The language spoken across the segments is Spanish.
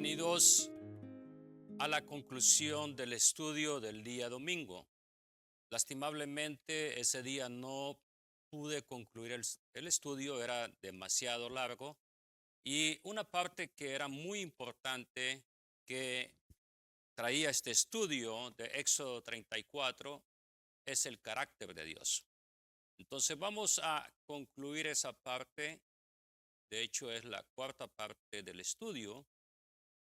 Bienvenidos a la conclusión del estudio del día domingo. Lastimablemente, ese día no pude concluir el estudio, era demasiado largo y una parte que era muy importante que traía este estudio de Éxodo 34 es el carácter de Dios. Entonces vamos a concluir esa parte, de hecho es la cuarta parte del estudio.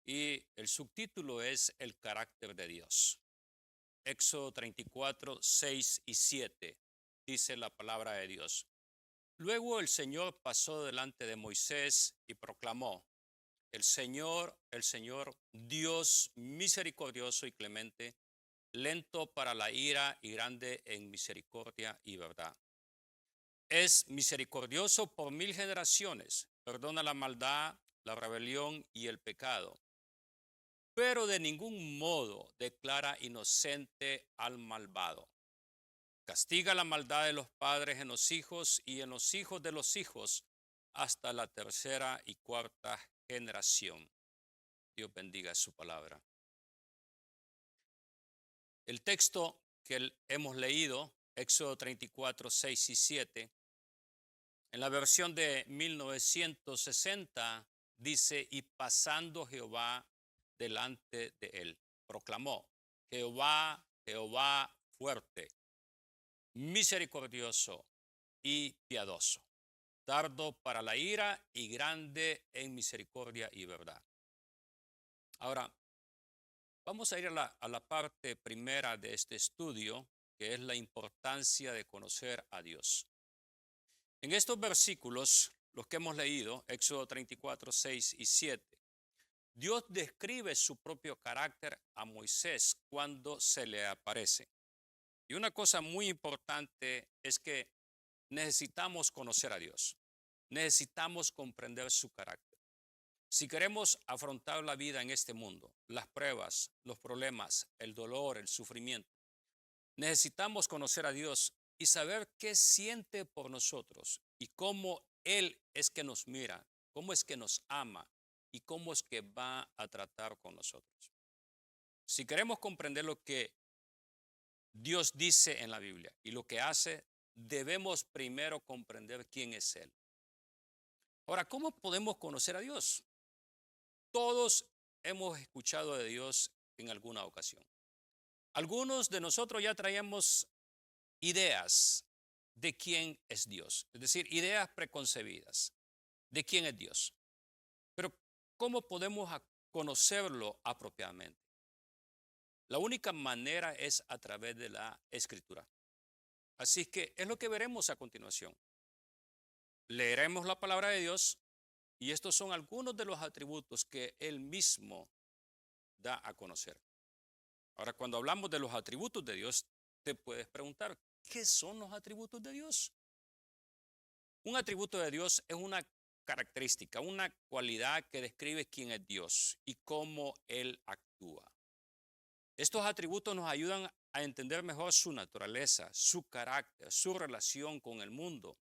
Y el subtítulo es El carácter de Dios. Éxodo 34, 6 y 7 dice la palabra de Dios. Luego el Señor pasó delante de Moisés y proclamó, el Señor, Dios misericordioso y clemente, lento para la ira y grande en misericordia y verdad. Es misericordioso por 1000 generaciones, perdona la maldad, la rebelión y el pecado, pero de ningún modo declara inocente al malvado. Castiga la maldad de los padres en los hijos y en los hijos de los hijos hasta la tercera y cuarta generación. Dios bendiga su palabra. El texto que hemos leído, Éxodo 34, 6 y 7, en la versión de 1960 dice, y pasando Jehová delante de él, proclamó, Jehová, Jehová fuerte, misericordioso y piadoso, tardo para la ira y grande en misericordia y verdad. Ahora, vamos a ir a la parte primera de este estudio, que es la importancia de conocer a Dios. En estos versículos, los que hemos leído, Éxodo 34, 6 y 7, Dios describe su propio carácter a Moisés cuando se le aparece. Y una cosa muy importante es que necesitamos conocer a Dios. Necesitamos comprender su carácter. Si queremos afrontar la vida en este mundo, las pruebas, los problemas, el dolor, el sufrimiento, necesitamos conocer a Dios y saber qué siente por nosotros y cómo Él es que nos mira, cómo es que nos ama y cómo es que va a tratar con nosotros. Si queremos comprender lo que Dios dice en la Biblia y lo que hace, debemos primero comprender quién es Él. Ahora, ¿cómo podemos conocer a Dios? Todos hemos escuchado de Dios en alguna ocasión. Algunos de nosotros ya traíamos ideas de quién es Dios, es decir, ideas preconcebidas de quién es Dios. Pero ¿cómo podemos conocerlo apropiadamente? La única manera es a través de la Escritura. Así que es lo que veremos a continuación. Leeremos la palabra de Dios y estos son algunos de los atributos que Él mismo da a conocer. Ahora, cuando hablamos de los atributos de Dios, te puedes preguntar, ¿qué son los atributos de Dios? Un atributo de Dios es una característica, una cualidad que describe quién es Dios y cómo Él actúa. Estos atributos nos ayudan a entender mejor su naturaleza, su carácter, su relación con el mundo.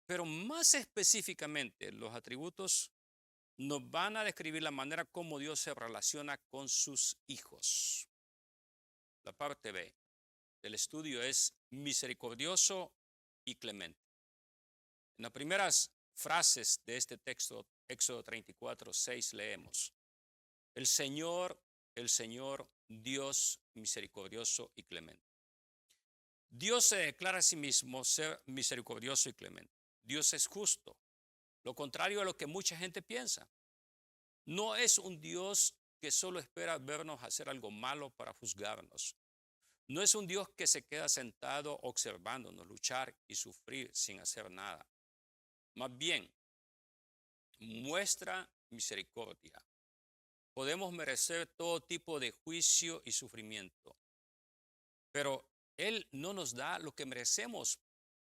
Pero más específicamente, los atributos nos van a describir la manera como Dios se relaciona con sus hijos. La parte B del estudio es misericordioso y clemente. En las primeras frases de este texto, Éxodo 34, 6, leemos, el Señor, Dios misericordioso y clemente. Dios se declara a sí mismo ser misericordioso y clemente. Dios es justo, lo contrario a lo que mucha gente piensa. No es un Dios que solo espera vernos hacer algo malo para juzgarnos. No es un Dios que se queda sentado observándonos luchar y sufrir sin hacer nada. Más bien, muestra misericordia. Podemos merecer todo tipo de juicio y sufrimiento, pero Él no nos da lo que merecemos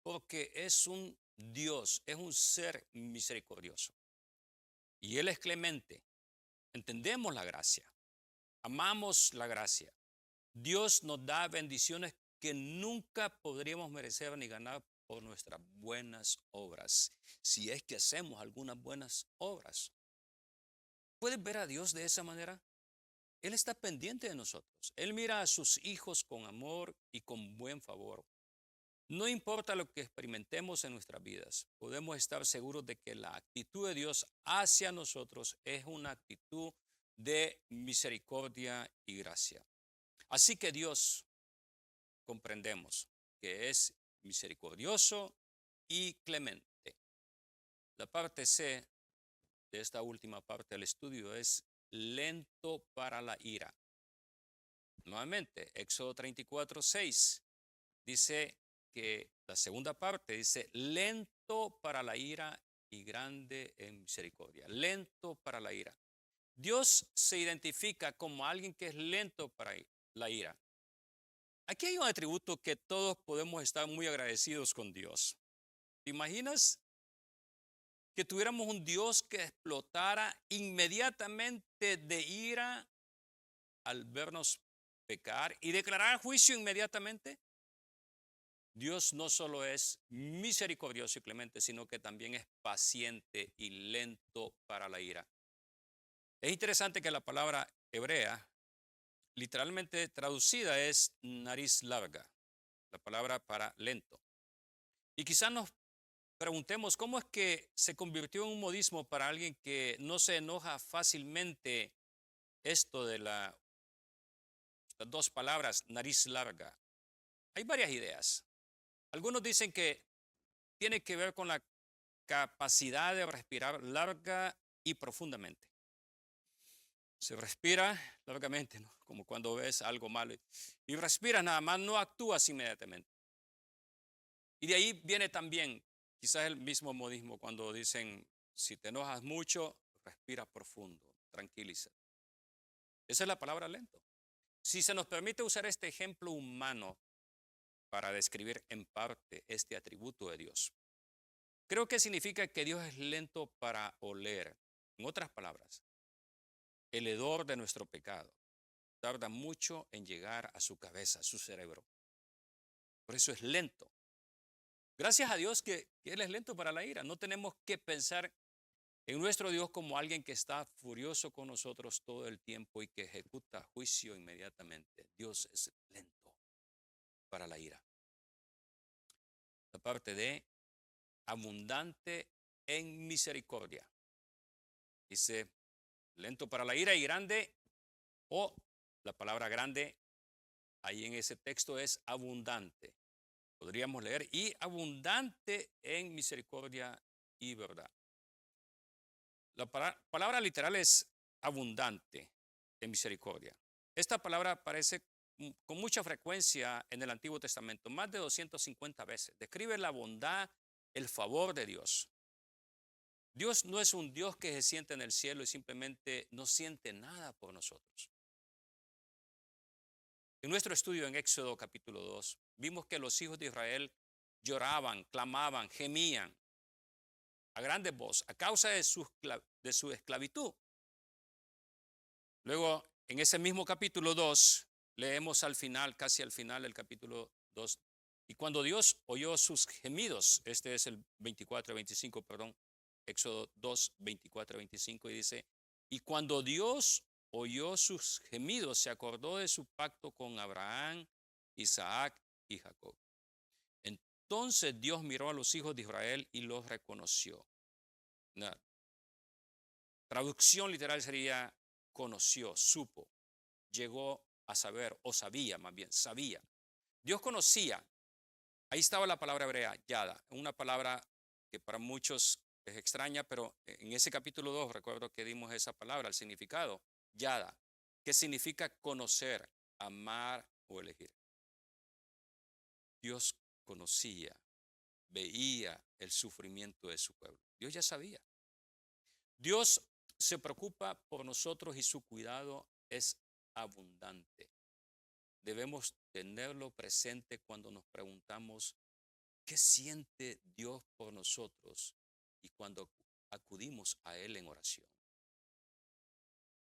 porque es un Dios, es un ser misericordioso. Y Él es clemente. Entendemos la gracia, amamos la gracia. Dios nos da bendiciones que nunca podríamos merecer ni ganar por nuestras buenas obras, si es que hacemos algunas buenas obras. ¿Puedes ver a Dios de esa manera? Él está pendiente de nosotros. Él mira a sus hijos con amor y con buen favor. No importa lo que experimentemos en nuestras vidas, podemos estar seguros de que la actitud de Dios hacia nosotros es una actitud de misericordia y gracia. Así que Dios, comprendemos que es misericordioso y clemente. La parte C de esta última parte del estudio es lento para la ira. Nuevamente, Éxodo 34:6 dice que la segunda parte dice lento para la ira y grande en misericordia. Lento para la ira. Dios se identifica como alguien que es lento para la ira. Aquí hay un atributo que todos podemos estar muy agradecidos con Dios. ¿Te imaginas que tuviéramos un Dios que explotara inmediatamente de ira al vernos pecar y declarar juicio inmediatamente? Dios no solo es misericordioso y clemente, sino que también es paciente y lento para la ira. Es interesante que la palabra hebrea, literalmente traducida, es nariz larga, la palabra para lento. Y quizás nos preguntemos cómo es que se convirtió en un modismo para alguien que no se enoja fácilmente esto de las dos palabras, nariz larga. Hay varias ideas. Algunos dicen que tiene que ver con la capacidad de respirar larga y profundamente. Se respira largamente, ¿no? Como cuando ves algo malo y respiras nada más, no actúas inmediatamente. Y de ahí viene también quizás el mismo modismo cuando dicen, si te enojas mucho, respira profundo, tranquiliza. Esa es la palabra lento. Si se nos permite usar este ejemplo humano para describir en parte este atributo de Dios, creo que significa que Dios es lento para oler. En otras palabras, el hedor de nuestro pecado tarda mucho en llegar a su cabeza, a su cerebro. Por eso es lento. Gracias a Dios que Él es lento para la ira. No tenemos que pensar en nuestro Dios como alguien que está furioso con nosotros todo el tiempo y que ejecuta juicio inmediatamente. Dios es lento para la ira. La parte de abundante en misericordia. Dice lento para la ira y grande, o la palabra grande ahí en ese texto es abundante. Podríamos leer y abundante en misericordia y verdad. La palabra literal es abundante en misericordia. Esta palabra aparece con mucha frecuencia en el Antiguo Testamento, más de 250 veces. Describe la bondad, el favor de Dios. Dios no es un Dios que se siente en el cielo y simplemente no siente nada por nosotros. En nuestro estudio en Éxodo capítulo 2, vimos que los hijos de Israel lloraban, clamaban, gemían a grande voz a causa de su esclavitud. Luego, en ese mismo capítulo 2, leemos al final, casi al final del capítulo 2, y cuando Dios oyó sus gemidos, este es el 24-25, perdón, Éxodo 2, 24-25, y dice, y cuando Dios oyó sus gemidos, se acordó de su pacto con Abraham, Isaac y Jacob. Entonces Dios miró a los hijos de Israel y los reconoció. Una traducción literal sería conoció, supo, llegó a saber, o sabía más bien, sabía. Dios conocía. Ahí estaba la palabra hebrea, yada, una palabra que para muchos es extraña, pero en ese capítulo 2 recuerdo que dimos esa palabra, el significado, yada, que significa conocer, amar o elegir. Dios conocía, veía el sufrimiento de su pueblo. Dios ya sabía. Dios se preocupa por nosotros y su cuidado es abundante. Debemos tenerlo presente cuando nos preguntamos qué siente Dios por nosotros y cuando acudimos a Él en oración.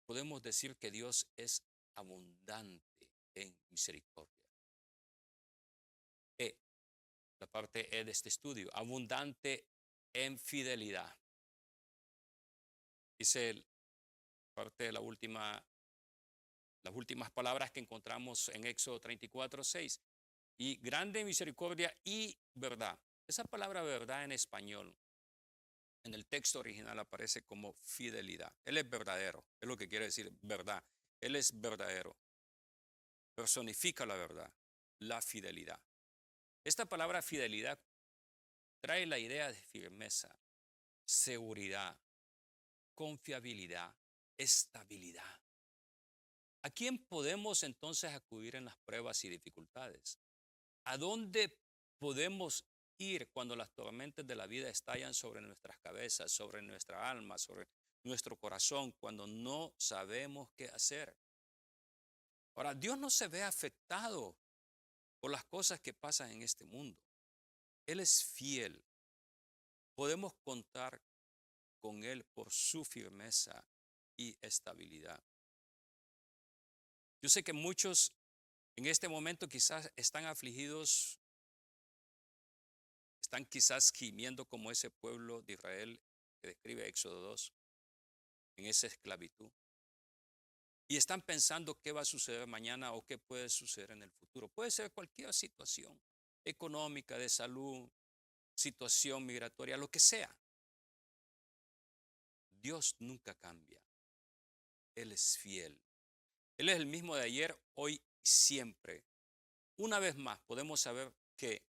Podemos decir que Dios es abundante en misericordia. La parte E de este estudio, abundante en fidelidad. Dice parte de las últimas palabras que encontramos en Éxodo 34:6. Y grande misericordia y verdad. Esa palabra verdad en español, en el texto original aparece como fidelidad. Él es verdadero, es lo que quiere decir verdad. Él es verdadero. Personifica la verdad, la fidelidad. Esta palabra fidelidad trae la idea de firmeza, seguridad, confiabilidad, estabilidad. ¿A quién podemos entonces acudir en las pruebas y dificultades? ¿A dónde podemos ir cuando las tormentas de la vida estallan sobre nuestras cabezas, sobre nuestra alma, sobre nuestro corazón, cuando no sabemos qué hacer? Ahora, Dios no se ve afectado por las cosas que pasan en este mundo. Él es fiel. Podemos contar con Él por su firmeza y estabilidad. Yo sé que muchos en este momento quizás están afligidos, están quizás gimiendo como ese pueblo de Israel que describe Éxodo 2, en esa esclavitud. Y están pensando qué va a suceder mañana o qué puede suceder en el futuro. Puede ser cualquier situación económica, de salud, situación migratoria, lo que sea. Dios nunca cambia. Él es fiel. Él es el mismo de ayer, hoy y siempre. Una vez más, podemos saber que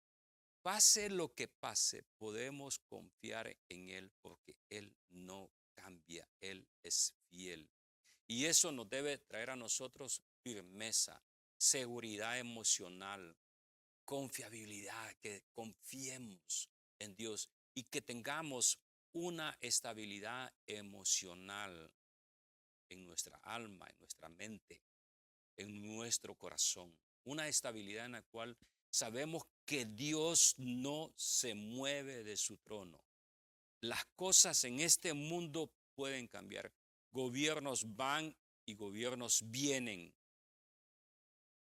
pase lo que pase, podemos confiar en Él porque Él no cambia. Él es fiel. Y eso nos debe traer a nosotros firmeza, seguridad emocional, confiabilidad, que confiemos en Dios y que tengamos una estabilidad emocional en nuestra alma, en nuestra mente, en nuestro corazón. Una estabilidad en la cual sabemos que Dios no se mueve de su trono. Las cosas en este mundo pueden cambiar. Gobiernos van y gobiernos vienen,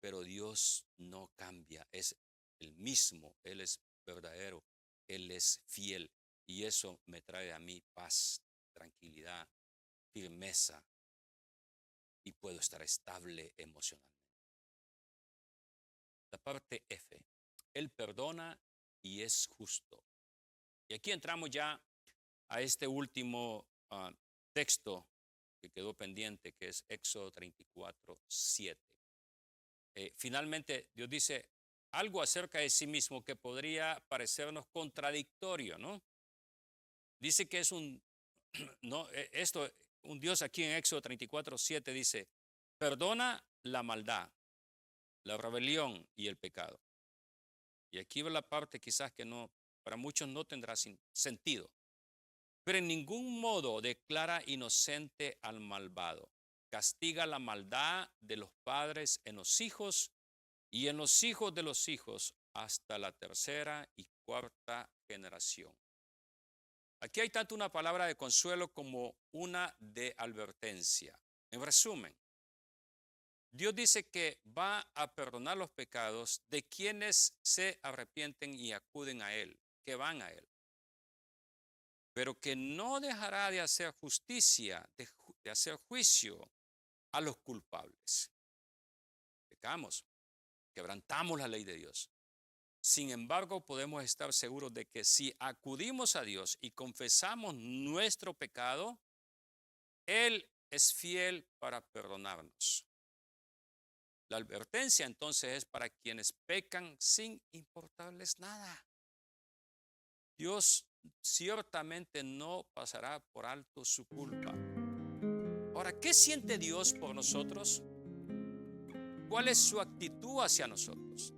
pero Dios no cambia. Es el mismo, Él es verdadero, Él es fiel. Y eso me trae a mí paz, tranquilidad, firmeza y puedo estar estable emocionalmente. La parte F, Él perdona y es justo. Y aquí entramos ya a este último texto que quedó pendiente, que es Éxodo 34:7. Finalmente, Dios dice algo acerca de sí mismo que podría parecernos contradictorio, ¿no? Dice que es no, un Dios aquí en Éxodo 34:7 dice, perdona la maldad, la rebelión y el pecado. Y aquí va la parte quizás que no, para muchos no tendrá sentido. Pero en ningún modo declara inocente al malvado. Castiga la maldad de los padres en los hijos y en los hijos de los hijos hasta la tercera y cuarta generación. Aquí hay tanto una palabra de consuelo como una de advertencia. En resumen, Dios dice que va a perdonar los pecados de quienes se arrepienten y acuden a Él, que van a Él, pero que no dejará de hacer justicia, de hacer juicio a los culpables. Pecamos, quebrantamos la ley de Dios. Sin embargo, podemos estar seguros de que si acudimos a Dios y confesamos nuestro pecado, Él es fiel para perdonarnos. La advertencia entonces es para quienes pecan sin importarles nada. Dios ciertamente no pasará por alto su culpa. Ahora, ¿qué siente Dios por nosotros? ¿Cuál es su actitud hacia nosotros?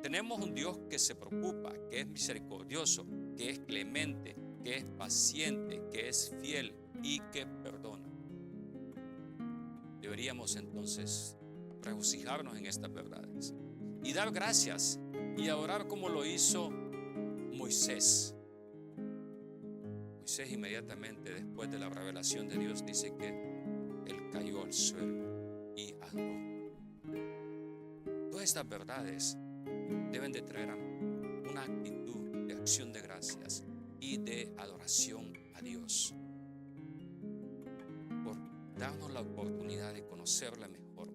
Tenemos un Dios que se preocupa, que es misericordioso, que es clemente, que es paciente, que es fiel y que perdona. Deberíamos entonces regocijarnos en estas verdades y dar gracias y adorar como lo hizo Moisés. Moisés inmediatamente después de la revelación de Dios dice que él cayó al suelo y adoró. Todas estas verdades deben de traer una actitud de acción de gracias y de adoración a Dios por darnos la oportunidad de conocerle mejor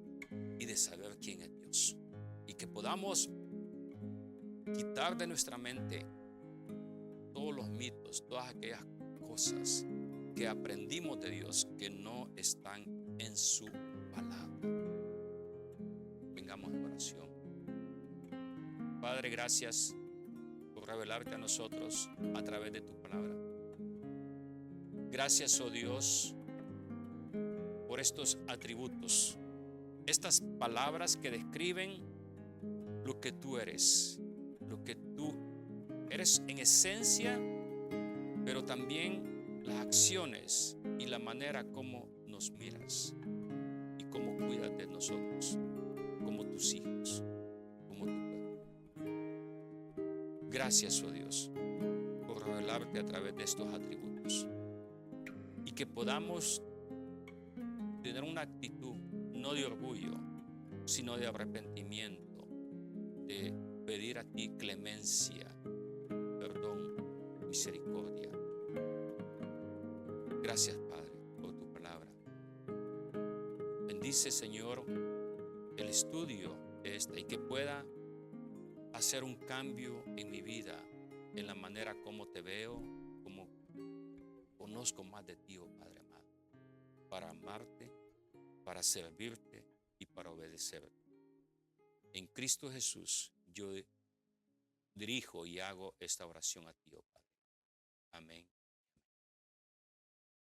y de saber quién es Dios. Y que podamos quitar de nuestra mente todos los mitos, todas aquellas cosas que aprendimos de Dios que no están en su palabra. Vengamos en oración. Padre, gracias por revelarte a nosotros a través de tu palabra. Gracias, oh Dios, por estos atributos, estas palabras que describen lo que tú eres en esencia, pero también las acciones y la manera como nos miras y cómo cuidas de nosotros, como tus hijos, como tu pueblo. Gracias, oh Dios, por revelarte a través de estos atributos y que podamos tener una actitud no de orgullo, sino de arrepentimiento, de pedir a ti clemencia, perdón, misericordia. Gracias, Padre, por tu palabra. Bendice, Señor, el estudio de esta y que pueda hacer un cambio en mi vida, en la manera como te veo, como conozco más de ti, oh Padre amado, para amarte, para servirte y para obedecerte. En Cristo Jesús yo dirijo y hago esta oración a ti, oh Padre. Amén.